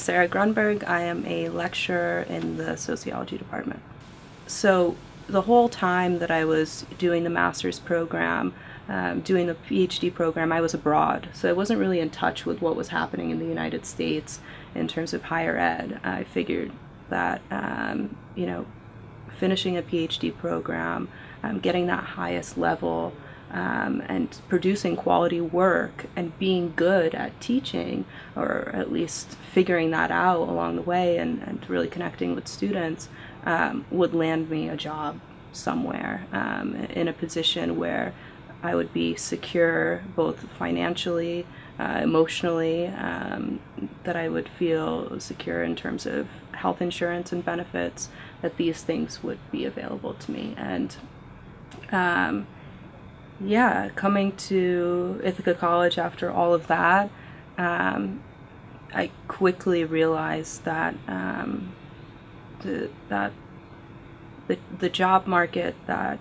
is Sarah Grunberg. I am a lecturer in the sociology department. So the whole time that I was doing the master's program, doing the PhD program, I was abroad. So I wasn't really in touch with what was happening in the United States in terms of higher ed. I figured that, finishing a PhD program, getting that highest level, and producing quality work and being good at teaching, or at least figuring that out along the way and really connecting with students, would land me a job somewhere, in a position where I would be secure both financially, emotionally, that I would feel secure in terms of health insurance and benefits, that these things would be available to me. And coming to Ithaca College after all of that, I quickly realized that the job market that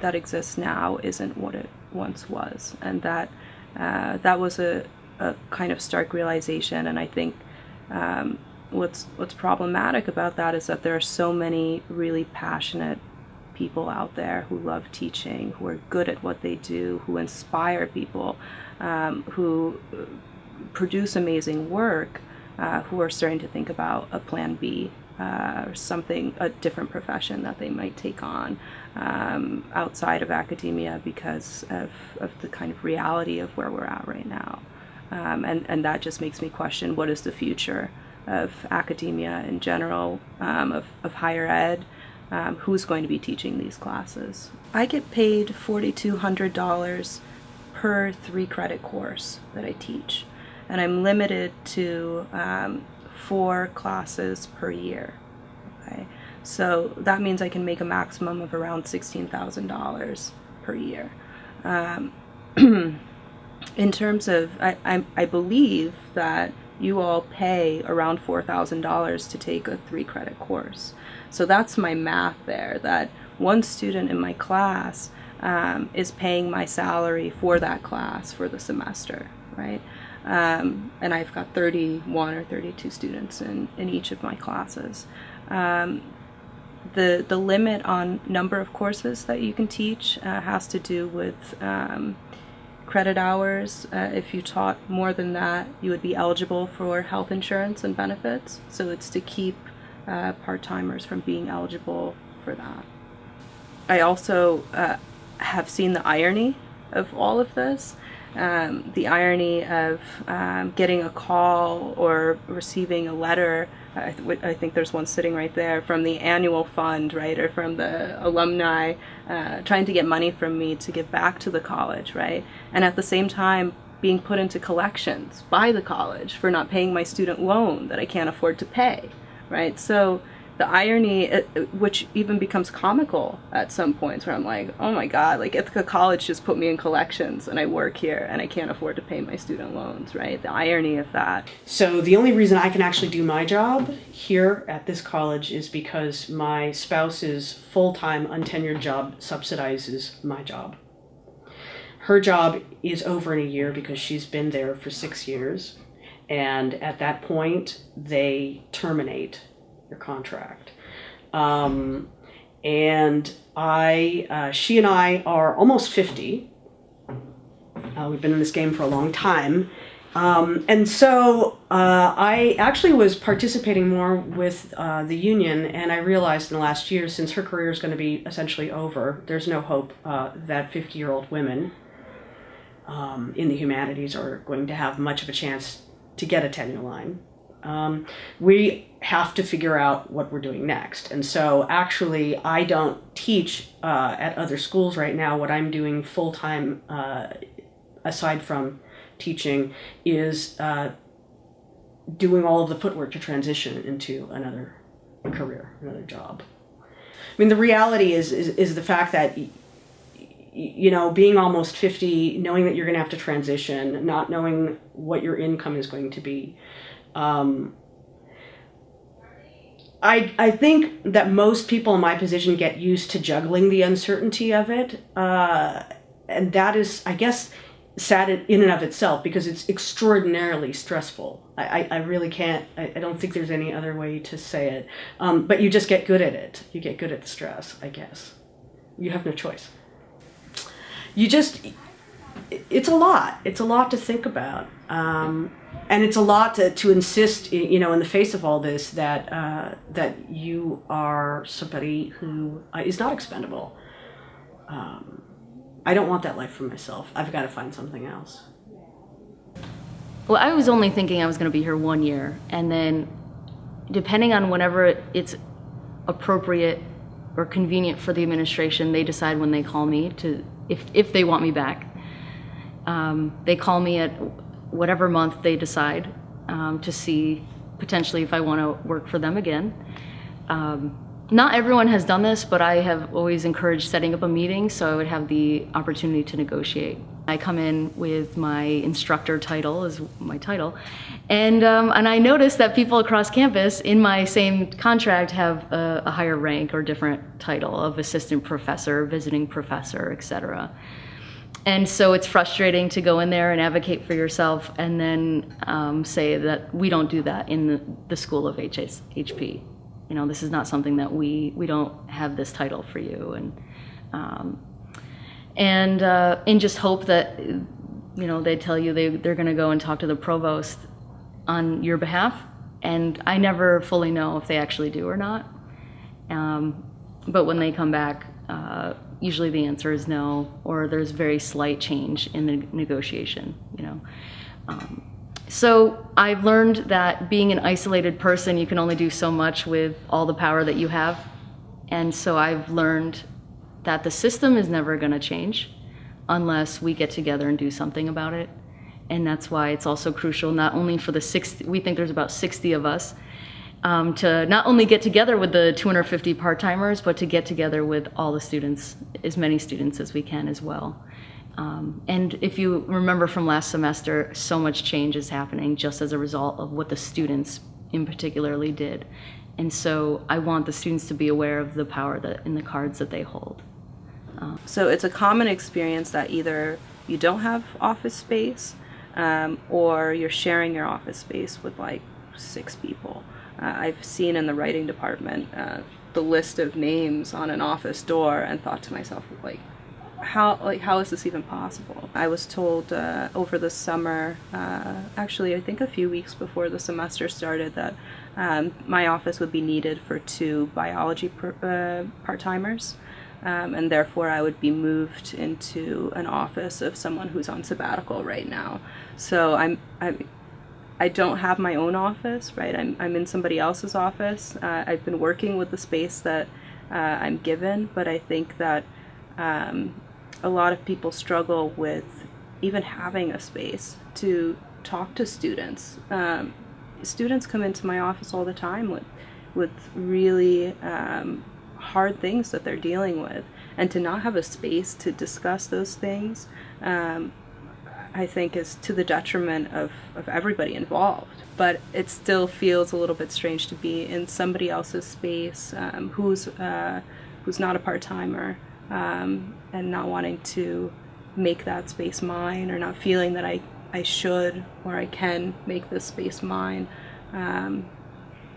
exists now isn't what it once was, and that was a kind of stark realization. And I think what's problematic about that is that there are so many really passionate people out there who love teaching, who are good at what they do, who inspire people, who produce amazing work, who are starting to think about a plan B, or something, a different profession that they might take on outside of academia because of the kind of reality of where we're at right now. And that just makes me question, what is the future of academia in general, of higher ed? Who's going to be teaching these classes? I get paid $4,200 per 3-credit course that I teach, and I'm limited to 4 classes per year. Okay? So that means I can make a maximum of around $16,000 per year. In terms of, I believe that you all pay around $4,000 to take a 3-credit course. So that's my math there, that one student in my class is paying my salary for that class for the semester, right? And I've got 31 or 32 students in each of my classes. The limit on number of courses that you can teach has to do with credit hours. If you taught more than that, you would be eligible for health insurance and benefits. So it's to keep part-timers from being eligible for that. I also have seen the irony of all of this. The irony of getting a call or receiving a letter. I think there's one sitting right there, from the annual fund, right, or from the alumni, trying to get money from me to give back to the college, right, and at the same time being put into collections by the college for not paying my student loan that I can't afford to pay, right? So the irony, which even becomes comical at some points, where I'm like, oh my God, like Ithaca College just put me in collections and I work here and I can't afford to pay my student loans, right? The irony of that. So the only reason I can actually do my job here at this college is because my spouse's full-time untenured job subsidizes my job. Her job is over in a year because she's been there for 6 years. And at that point, they terminate your contract. And she and I are almost 50. We've been in this game for a long time. And so I actually was participating more with the union, and I realized in the last year, since her career is going to be essentially over, there's no hope that 50-year-old women in the humanities are going to have much of a chance to get a tenure line. We have to figure out what we're doing next. And so actually, I don't teach at other schools right now. What I'm doing full-time, aside from teaching, is doing all of the footwork to transition into another career, another job. I mean, the reality is the fact that, you know, being almost 50, knowing that you're going to have to transition, not knowing what your income is going to be, I think that most people in my position get used to juggling the uncertainty of it. And that is, I guess, sad in and of itself, because it's extraordinarily stressful. I really can't, I don't think there's any other way to say it. But you just get good at it. You get good at the stress, I guess. You have no choice. It's a lot. It's a lot to think about. And it's a lot to insist, in the face of all this, that you are somebody who is not expendable. I don't want that life for myself. I've got to find something else. Well, I was only thinking I was going to be here 1 year, and then depending on whenever it's appropriate or convenient for the administration, they decide when they call me if they want me back. They call me at whatever month they decide to see potentially if I want to work for them again. Not everyone has done this, but I have always encouraged setting up a meeting so I would have the opportunity to negotiate. I come in with my instructor title as my title, and I noticed that people across campus in my same contract have a higher rank or different title of assistant professor, visiting professor, etc. And so it's frustrating to go in there and advocate for yourself and then say that we don't do that in the School of HP. This is not something that we don't have this title for you, and just hope that they tell you they're going to go and talk to the provost on your behalf, and I never fully know if they actually do or not. But when they come back, usually the answer is no, or there's very slight change in the negotiation. So I've learned that being an isolated person, you can only do so much with all the power that you have. And so I've learned that the system is never going to change unless we get together and do something about it. And that's why it's also crucial, not only for the 60, we think there's about 60 of us, to not only get together with the 250 part-timers, but to get together with all the students, as many students as we can as well. And if you remember from last semester, so much change is happening just as a result of what the students in particularly did. And so I want the students to be aware of the power in the cards that they hold. So it's a common experience that either you don't have office space or you're sharing your office space with like 6 people. I've seen in the writing department the list of names on an office door and thought to myself, how is this even possible? I was told over the summer, actually I think a few weeks before the semester started, that my office would be needed for 2 biology part-timers, and therefore I would be moved into an office of someone who's on sabbatical right now. So I don't have my own office, right? I'm in somebody else's office. I've been working with the space that I'm given, but I think that a lot of people struggle with even having a space to talk to students. Students come into my office all the time with really hard things that they're dealing with, and to not have a space to discuss those things, I think is to the detriment of everybody involved. But it still feels a little bit strange to be in somebody else's space who's not a part-timer, and not wanting to make that space mine, or not feeling that I should or I can make this space mine.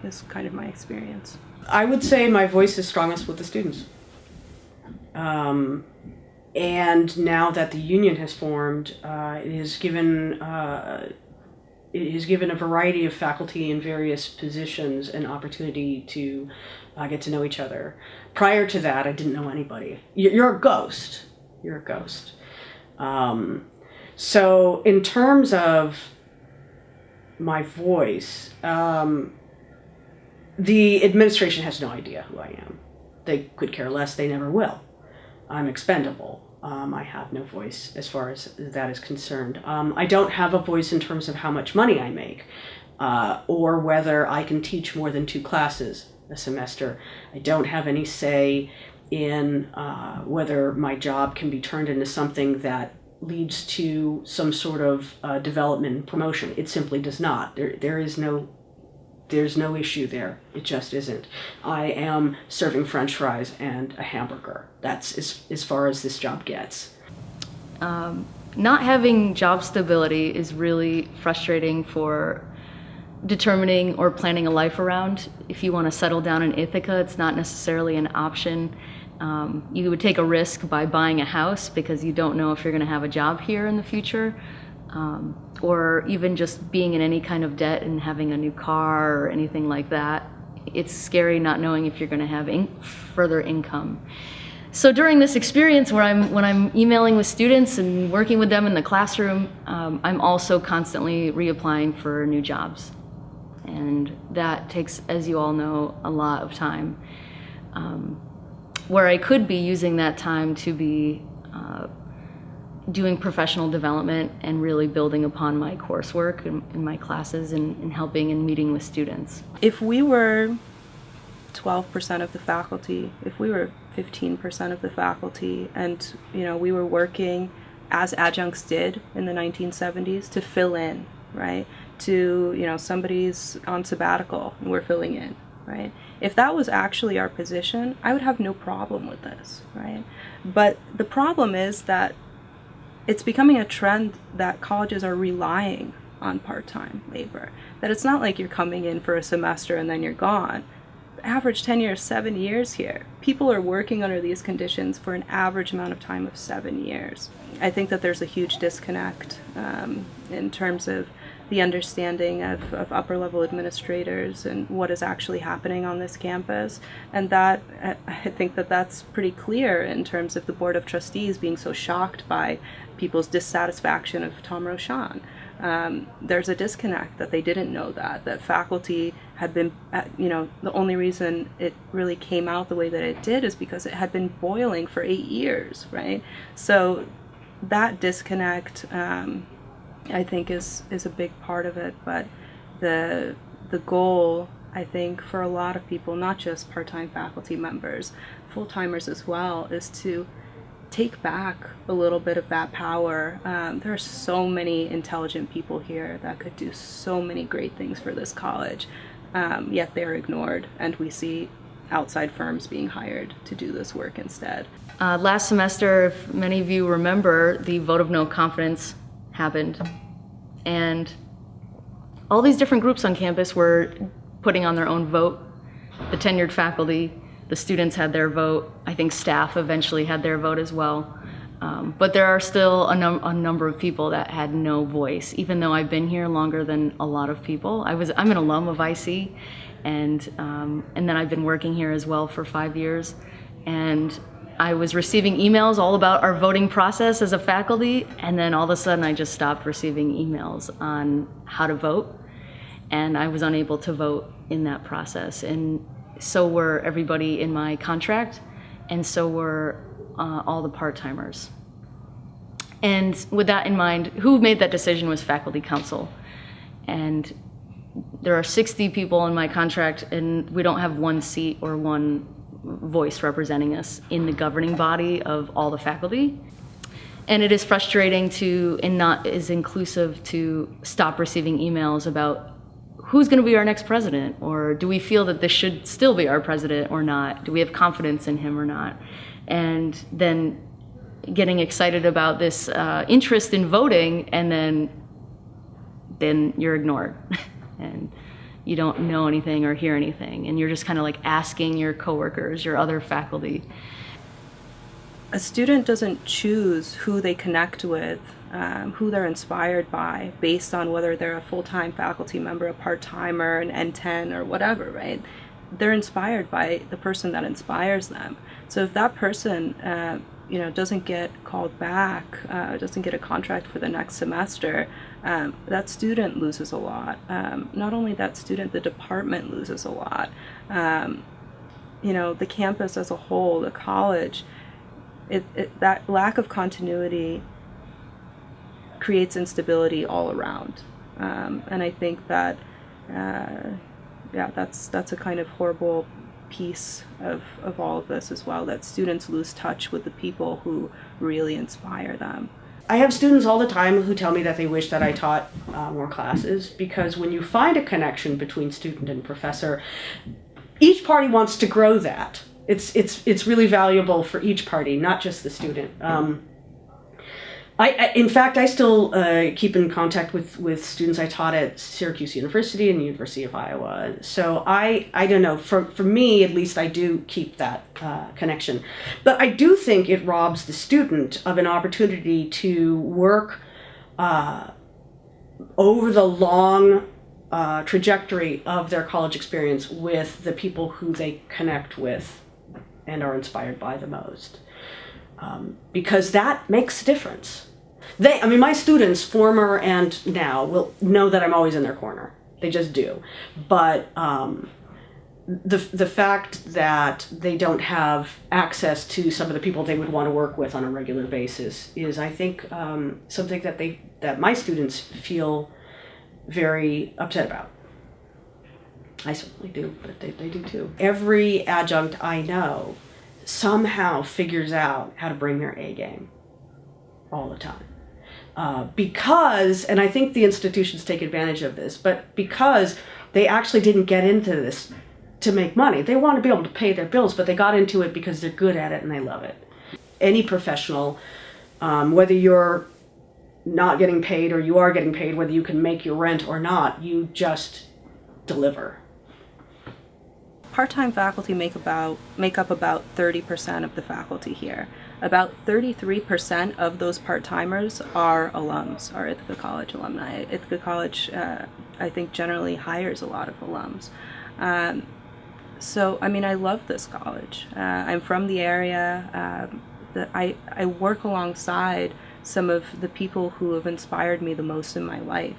Is kind of my experience. I would say my voice is strongest with the students. And now that the union has formed, it has given a variety of faculty in various positions an opportunity to get to know each other. Prior to that, I didn't know anybody. You're a ghost. You're a ghost. So in terms of my voice, the administration has no idea who I am. They could care less. They never will. I'm expendable. I have no voice as far as that is concerned. I don't have a voice in terms of how much money I make, or whether I can teach more than 2 classes a semester. I don't have any say in whether my job can be turned into something that leads to some sort of development and promotion. It simply does not. There's no issue there. It just isn't. I am serving French fries and a hamburger. That's as far as this job gets. not having job stability is really frustrating for determining or planning a life around. If you want to settle down in Ithaca, it's not necessarily an option. You would take a risk by buying a house because you don't know if you're going to have a job here in the future, or even just being in any kind of debt and having a new car or anything like that. It's scary not knowing if you're going to have further income. So during this experience when I'm emailing with students and working with them in the classroom, I'm also constantly reapplying for new jobs. And that takes, as you all know, a lot of time. Where I could be using that time to be doing professional development and really building upon my coursework in my classes and helping and meeting with students. If we were 12% of the faculty, if we were 15% of the faculty, and we were working as adjuncts did in the 1970s to fill in, right? To somebody's on sabbatical and we're filling in, right? If that was actually our position, I would have no problem with this, right? But the problem is that it's becoming a trend that colleges are relying on part-time labor. That it's not like you're coming in for a semester and then you're gone. The average tenure is 7 years here. People are working under these conditions for an average amount of time of 7 years. I think that there's a huge disconnect in terms of the understanding of upper level administrators and what is actually happening on this campus. And that, I think that that's pretty clear in terms of the Board of Trustees being so shocked by people's dissatisfaction of Tom Roshan. There's a disconnect that they didn't know that faculty had been, the only reason it really came out the way that it did is because it had been boiling for 8 years, right? So that disconnect, I think is a big part of it, but the goal, I think, for a lot of people, not just part-time faculty members, full-timers as well, is to take back a little bit of that power. There are so many intelligent people here that could do so many great things for this college, yet they're ignored, and we see outside firms being hired to do this work instead. Last semester, if many of you remember, the vote of no confidence happened, and all these different groups on campus were putting on their own vote. The tenured faculty, the students had their vote. I think staff eventually had their vote as well. But there are still a number of people that had no voice, even though I've been here longer than a lot of people. I'm an alum of IC, and then I've been working here as well for 5 years. And I was receiving emails all about our voting process as a faculty, and then all of a sudden I just stopped receiving emails on how to vote, and I was unable to vote in that process. And so were everybody in my contract, and so were all the part-timers. And with that in mind, who made that decision was faculty council. And there are 60 people in my contract, and we don't have one seat or one voice representing us in the governing body of all the faculty. And it is frustrating and not as inclusive to stop receiving emails about who's going to be our next president, or do we feel that this should still be our president or not? Do we have confidence in him or not? And then getting excited about this interest in voting, and then you're ignored. And you don't know anything or hear anything, and you're just kind of like asking your coworkers, your other faculty. A student doesn't choose who they connect with, who they're inspired by, based on whether they're a full-time faculty member, a part-timer, an N10, or whatever, right? They're inspired by the person that inspires them. So if that person doesn't get called back, doesn't get a contract for the next semester, that student loses a lot. Not only that student, the department loses a lot. The campus as a whole, the college, that lack of continuity creates instability all around. And I think that, that's a kind of horrible piece of all of this as well, that students lose touch with the people who really inspire them. I have students all the time who tell me that they wish that I taught more classes, because when you find a connection between student and professor, each party wants to grow that. It's really valuable for each party, not just the student. In fact, I still keep in contact with students I taught at Syracuse University and the University of Iowa. So I don't know. For me, at least, I do keep that connection. But I do think it robs the student of an opportunity to work over the long trajectory of their college experience with the people who they connect with and are inspired by the most. Because that makes a difference. My students, former and now, will know that I'm always in their corner. They just do. But the fact that they don't have access to some of the people they would want to work with on a regular basis is, I think, something that my students feel very upset about. I certainly do, but they do too. Every adjunct I know somehow figures out how to bring their A game all the time. Because, and I think the institutions take advantage of this, but because they actually didn't get into this to make money. They want to be able to pay their bills, but they got into it because they're good at it and they love it. Any professional, whether you're not getting paid or you are getting paid, whether you can make your rent or not, you just deliver. Part-time faculty make up about 30% of the faculty here. About 33% of those part-timers are alums, are Ithaca College alumni. Ithaca College, I think, generally hires a lot of alums. So, I love this college. I'm from the area. I work alongside some of the people who have inspired me the most in my life.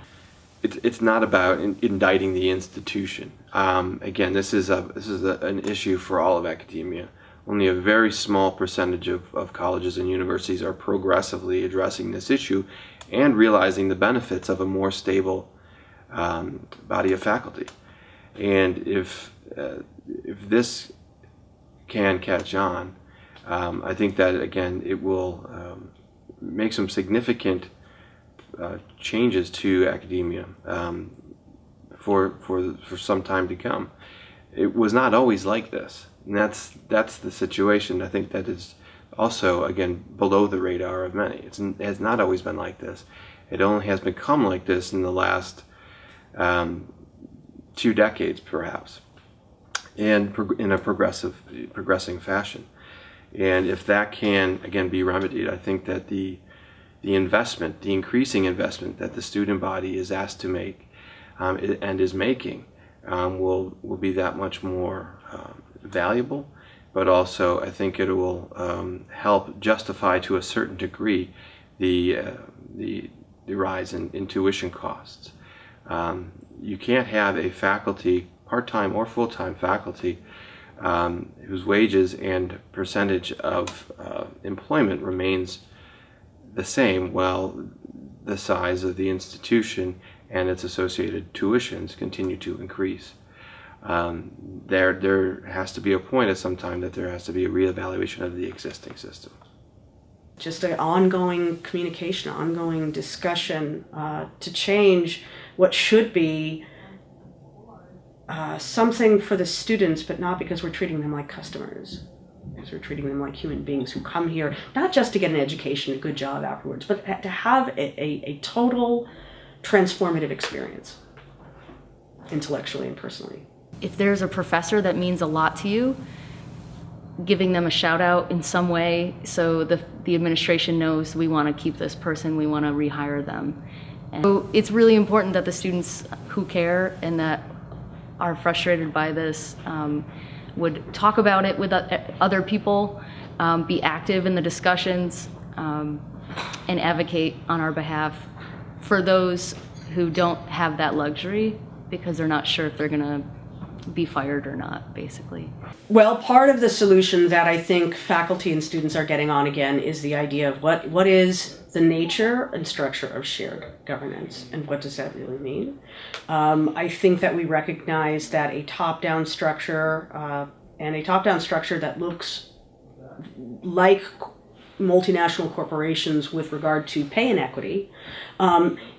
It's not about indicting the institution. Again, this is an issue for all of academia. Only a very small percentage of colleges and universities are progressively addressing this issue and realizing the benefits of a more stable body of faculty. And if this can catch on, I think that, again, it will make some significant changes to academia for some time to come. It was not always like this, and that's the situation. I think that is also, again, below the radar of many. It has not always been like this. It only has become like this in the last 2 decades, perhaps, and in a progressing fashion. And if that can, again, be remedied, I think that the increasing investment that the student body is asked to make and is making will be that much more valuable. But also, I think it will help justify to a certain degree the rise in tuition costs. You can't have a faculty, part-time or full-time faculty, whose wages and percentage of employment remains the same while the size of the institution and its associated tuitions continue to increase. There has to be a point at some time that there has to be a reevaluation of the existing system. Just an ongoing communication, ongoing discussion to change what should be something for the students, but not because we're treating them like customers. Because we're treating them like human beings who come here not just to get an education, a good job afterwards, but to have a total transformative experience, intellectually and personally. If there's a professor that means a lot to you, giving them a shout out in some way so the administration knows we want to keep this person, we want to rehire them. And so it's really important that the students who care and that are frustrated by this would talk about it with other people, be active in the discussions, and advocate on our behalf for those who don't have that luxury because they're not sure if they're going to be fired or not, basically. Well, part of the solution that I think faculty and students are getting on again is the idea of what is the nature and structure of shared governance, and what does that really mean? I think that we recognize that a top-down structure and a top-down structure that looks like multinational corporations with regard to pay inequity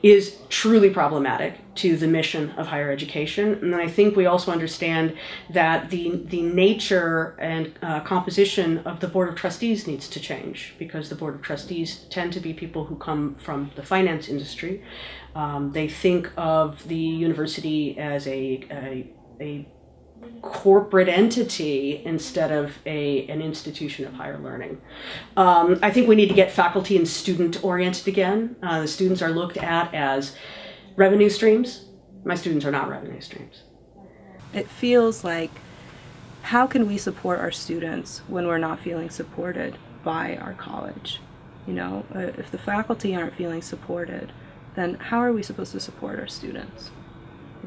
is truly problematic to the mission of higher education. And then I think we also understand that the nature and composition of the Board of Trustees needs to change, because the Board of Trustees tend to be people who come from the finance industry. They think of the university as a corporate entity instead of an institution of higher learning. I think we need to get faculty and student oriented again. The students are looked at as revenue streams. My students are not revenue streams. It feels like, how can we support our students when we're not feeling supported by our college? You know, if the faculty aren't feeling supported, then how are we supposed to support our students?